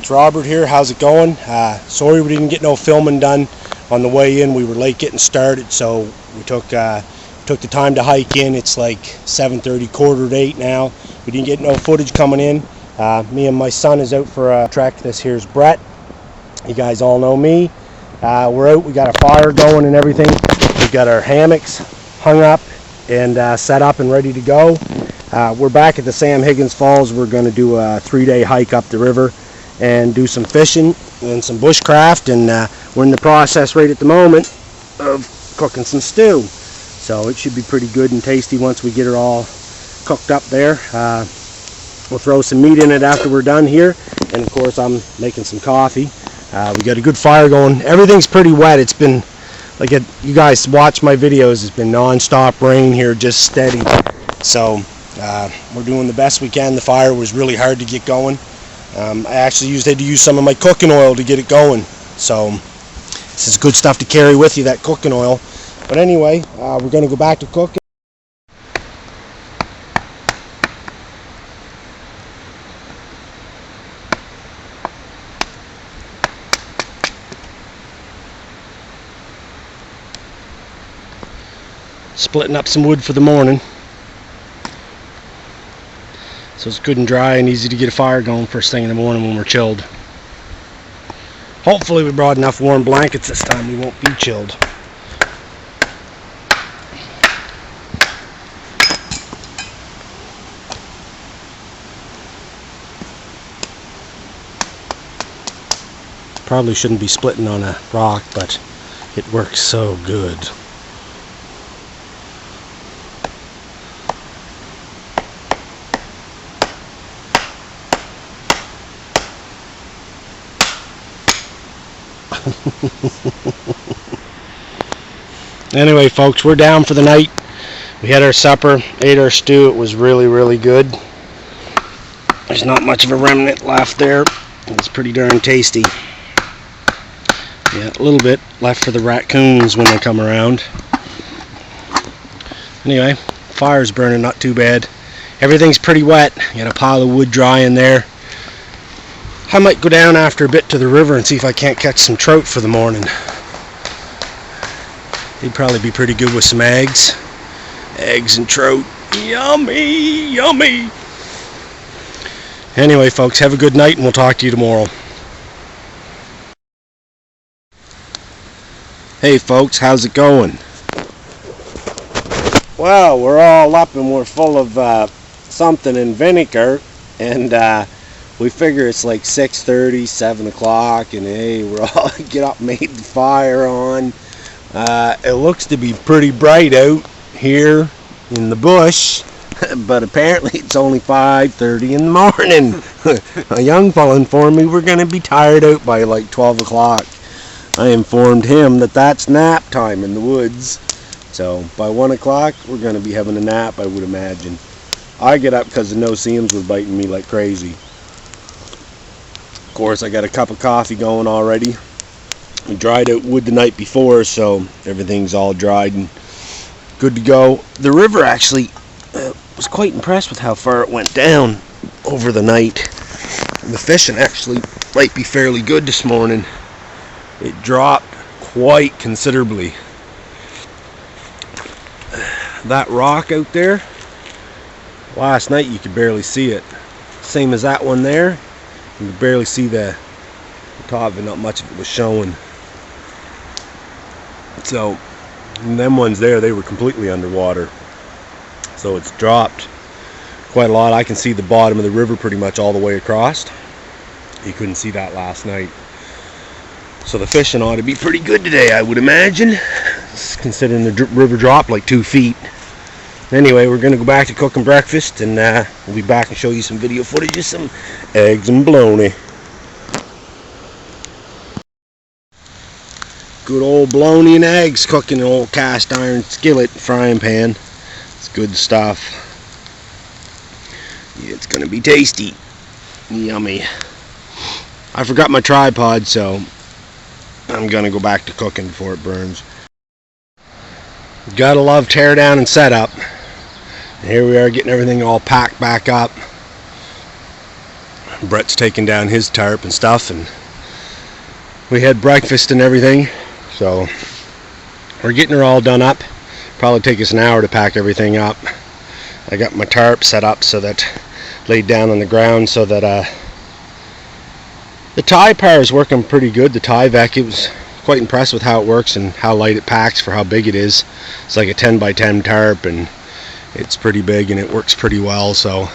It's Robert here. How's it going? Sorry we didn't get no filming done on the way in. We were late getting started, so we took the time to hike in. It's like 7:30, quarter to 8 now. We didn't get no footage coming in. Me and my son is out for a trek. This here's Brett. You guys all know me. We're out. We got a fire going and everything. We've got our hammocks hung up and set up and ready to go. We're back at the Sam Higgins Falls. We're going to do a 3-day hike up the river and do some fishing and some bushcraft, and we're in the process right at the moment of cooking some stew. So it should be pretty good and tasty once we get it all cooked up there. We'll throw some meat in it after we're done here, and of course I'm making some coffee. We got a good fire going. Everything's pretty wet. It's been like you guys watch my videos, it's been non-stop rain here, just steady. So we're doing the best we can. The fire was really hard to get going. I actually had to use some of my cooking oil to get it going. So this is good stuff to carry with you, that cooking oil. But anyway, we're going to go back to cooking. Splitting up some wood for the morning. So it's good and dry and easy to get a fire going first thing in the morning when we're chilled. Hopefully we brought enough warm blankets this time, we won't be chilled. Probably shouldn't be splitting on a rock, but it works so good. Anyway folks, we're down for the night. We had our supper, ate our stew. It was really, really good. There's not much of a remnant left there. It's pretty darn tasty. Yeah, a little bit left for the raccoons when they come around. Anyway, fire's burning not too bad. Everything's pretty wet. Got a pile of wood dry in there. I might go down after a bit to the river and see if I can't catch some trout for the morning. They'd probably be pretty good with some eggs. Eggs and trout. Yummy, yummy. Anyway, folks, have a good night and we'll talk to you tomorrow. Hey, folks, how's it going? Well, we're all up and we're full of something in vinegar, and we figure it's like 6:30, 7 o'clock, and hey, we're all get up and made the fire on. It looks to be pretty bright out here in the bush, but apparently it's only 5:30 in the morning. A young fella informed me we're going to be tired out by like 12 o'clock. I informed him that that's nap time in the woods. So by 1 o'clock we're going to be having a nap, I would imagine. I get up because the no-see-ums was biting me like crazy. Of course, I got a cup of coffee going already. We dried out wood the night before, so everything's all dried and good to go. The river actually was quite impressed with how far it went down over the night. The fishing actually might be fairly good this morning. It dropped quite considerably. That rock out there, last night you could barely see it. Same as that one there. You could barely see the top of it, not much of it was showing. So, them ones there, they were completely underwater. So it's dropped quite a lot. I can see the bottom of the river pretty much all the way across. You couldn't see that last night. So the fishing ought to be pretty good today, I would imagine, considering the river dropped like 2 feet. Anyway, we're going to go back to cooking breakfast, and we'll be back and show you some video footage of some eggs and bologna. Good old bologna and eggs cooking in an old cast iron skillet frying pan. It's good stuff. Yeah, it's going to be tasty. Yummy. I forgot my tripod, so I'm going to go back to cooking before it burns. Gotta love tear down and setup. And here we are getting everything all packed back up. Brett's taking down his tarp and stuff, and we had breakfast and everything, so we're getting her all done up. Probably take us an hour to pack everything up. I got my tarp set up so that laid down on the ground so that the tie power is working pretty good. The tie vac, it was quite impressed with how it works and how light it packs for how big it is. It's like a 10 by 10 tarp, and it's pretty big and it works pretty well. So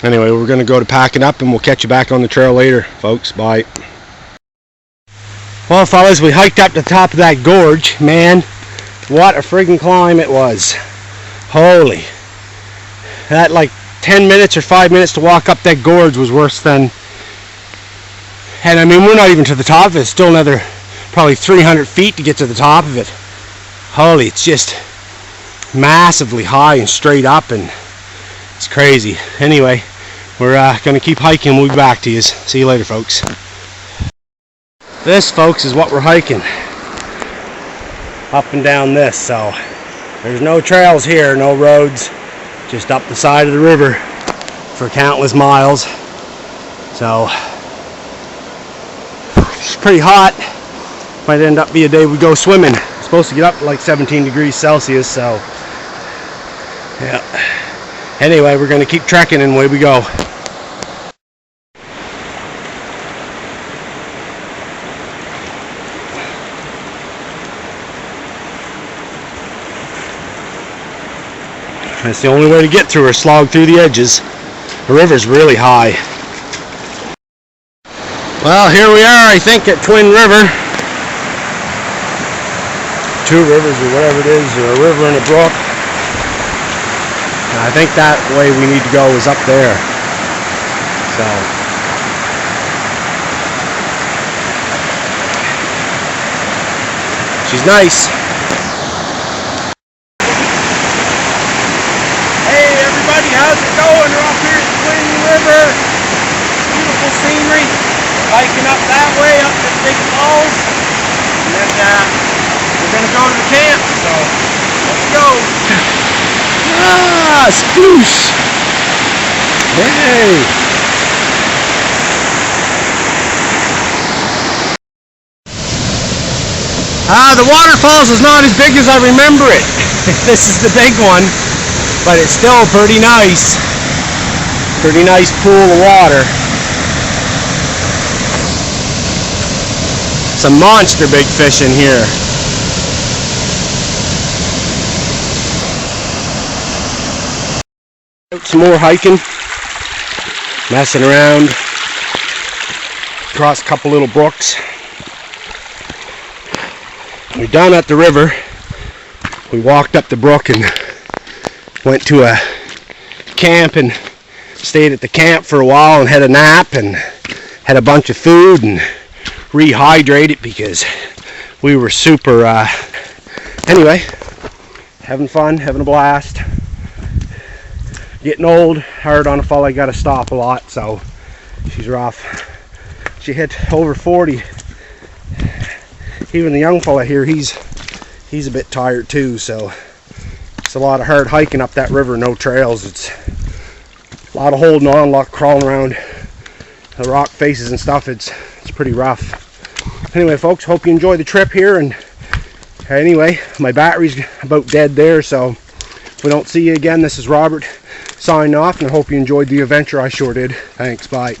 anyway, we're going to go to packing up, and we'll catch you back on the trail later, folks. Bye. Well, fellas, we hiked up to the top of that gorge. Man, what a friggin' climb it was. Holy. That like 10 minutes or 5 minutes to walk up that gorge was worse than... And I mean, we're not even to the top of it. It's still another probably 300 feet to get to the top of it. Holy, it's just massively high and straight up, and it's crazy. Anyway, we're going to keep hiking. We'll be back to you. See you later, folks. This, folks, is what we're hiking. Up and down this. So there's no trails here, no roads. Just up the side of the river for countless miles. So it's pretty hot. Might end up be a day we go swimming. It's supposed to get up to like 17 degrees Celsius, so yeah. Anyway, we're going to keep trekking, and away we go. That's the only way to get through her, slog through the edges. The river's really high. Well, here we are, I think, at Twin River. Two rivers or whatever it is, or a river and a brook. And I think that way we need to go is up there. So she's nice. Hey everybody, how's it going? We're up here at Twin River. Beautiful scenery. Hiking up that way, up to the big falls. And then we're going to go to the camp, so let's go. Ah, sploosh. Hey. The waterfalls is not as big as I remember it. This is the big one, but it's still pretty nice. Pretty nice pool of water. Some monster big fish in here. Some more hiking, messing around, across a couple little brooks. We're down at the river. We walked up the brook and went to a camp and stayed at the camp for a while and had a nap and had a bunch of food and rehydrated because we were super anyway, having fun, having a blast. Getting old, hard on a fella, I gotta stop a lot, so she's rough. She hit over 40. Even the young fella here, he's a bit tired too, so it's a lot of hard hiking up that river, no trails. It's a lot of holding on, a lot of crawling around the rock faces and stuff. It's pretty rough. Anyway, folks, hope you enjoy the trip here, and anyway, my battery's about dead there, so if we don't see you again, this is Robert signing off, and I hope you enjoyed the adventure. I sure did. Thanks, bye.